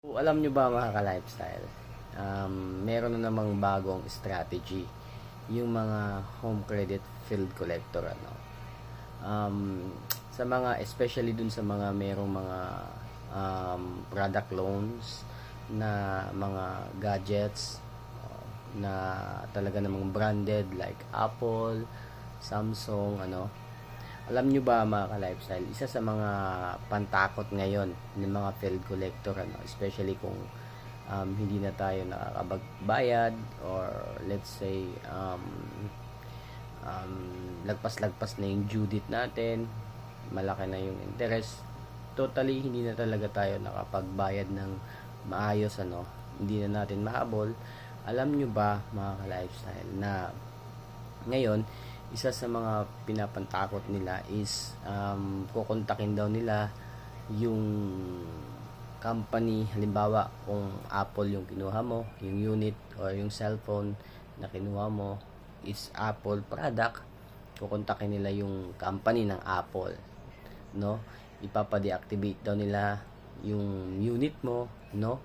Alam nyo ba mga ka-lifestyle, meron na namang bagong strategy yung mga home credit field collector um, sa mga especially dun sa mga merong mga product loans na mga gadgets na talaga namang branded like Apple, Samsung, alam nyo ba mga ka-lifestyle, isa sa mga pantakot ngayon ng mga field collector, especially kung hindi na tayo nakakapagbayad or let's say lagpas-lagpas na yung due date natin, malaki na yung interest, totally hindi na talaga tayo nakapagbayad ng maayos, hindi na natin mahabol. Alam nyo ba mga ka-lifestyle na ngayon isa sa mga pinapantakot nila is kukontakin daw nila yung company, halimbawa kung Apple yung kinuha mo, yung unit or yung cellphone na kinuha mo is Apple product, kukontakin nila yung company ng Apple, no? Ipapa-deactivate daw nila yung unit mo, no?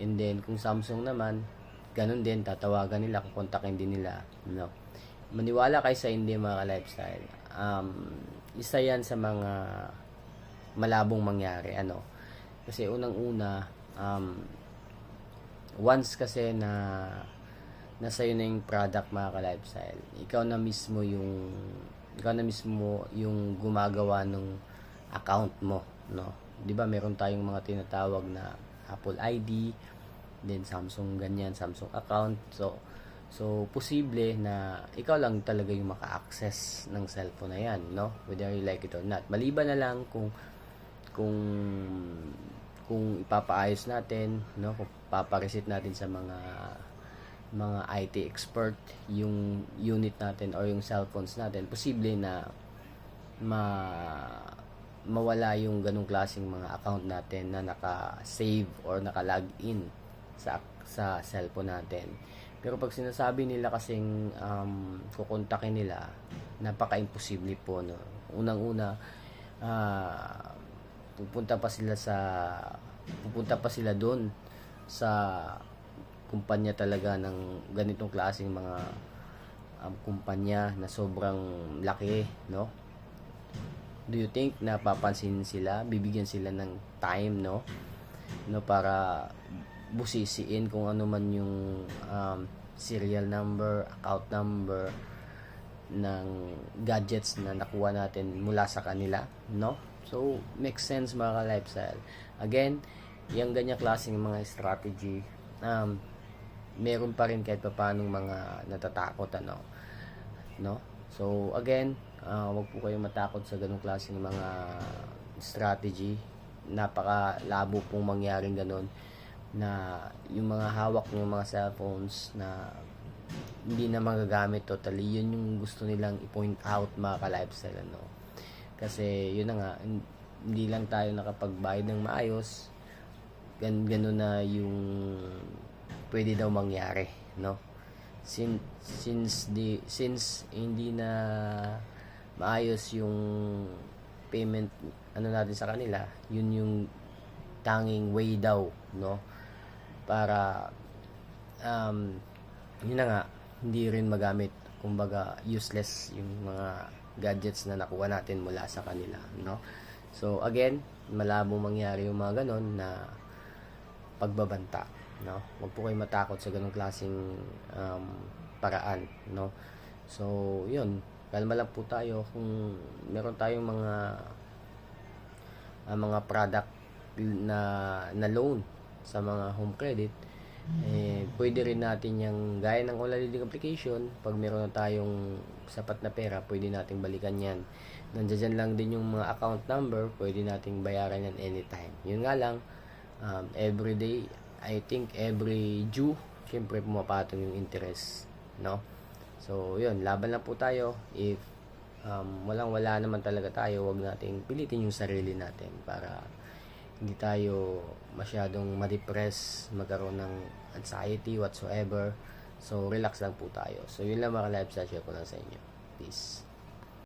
And then kung Samsung naman, ganun din, tatawagan nila, kukontakin din nila, no? Maniwala kayo sa hindi mga lifestyle, isa yan sa mga malabong mangyari, kasi unang-una, once kasi na nasa yun na yung product mga ka-lifestyle, ikaw na mismo yung gumagawa ng account mo, no? 'Di ba meron tayong mga tinatawag na Apple ID, then Samsung ganyan, Samsung account. So posible na ikaw lang talaga yung maka-access ng cellphone na yan, no? Whether you like it or not. Maliban na lang kung ipapaayos natin, no? Kung papareset natin sa mga IT expert yung unit natin or yung cellphones natin, posible na mawala yung ganung klaseng mga account natin na naka-save or naka-login sa cellphone natin. Pero pag sinasabi nila kasing kukontakin nila, napaka-imposible po, no? Unang-una, pupunta pa sila doon sa kumpanya talaga ng ganitong klaseng mga kumpanya na sobrang laki, no? Do you think napapansin sila, bibigyan sila ng time, no para busisiin kung ano man yung serial number, account number ng gadgets na nakuha natin mula sa kanila, no? So makes sense mga ka-lifestyle. Again, yung ganyan klaseng mga strategy, meron pa rin kahit paanong mga natatakot, no? So again, wag po kayong matakot sa ganung klaseng mga strategy. Napakalabo pong mangyaring ganun, na yung mga hawak ng mga cellphones na hindi na magagamit totally, yun yung gusto nilang i-point out mga ka-lifestyle, kasi yun na nga, hindi lang tayo nakapagbayad ng maayos, ganun na yung pwede daw mangyari, no? Since hindi na maayos yung payment natin sa kanila, yun yung tanging way daw, no, para yun na nga, hindi rin magamit, kumbaga useless yung mga gadgets na nakuha natin mula sa kanila, no? So again, malabo mangyari yung mga ganon na pagbabanta, no? Huwag po kayo matakot sa ganong klaseng paraan, no? So yun, kalma lang po tayo. Kung meron tayong mga product na loan sa mga home credit, pwede rin natin yung gaya ng online lending application. Pag meron na tayong sapat na pera, pwede nating balikan yan. Nandiyan lang din yung mga account number, pwede nating bayaran yan anytime. Yun nga lang, everyday, I think every due, syempre pumapatong yung interest, no? So yun, laban lang po tayo. If wala naman talaga tayo, wag nating pilitin yung sarili natin para hindi tayo masyadong ma-depress, magkaroon ng anxiety whatsoever. So relax lang po tayo. So yun lang mga live, share ko lang sa inyo. Peace.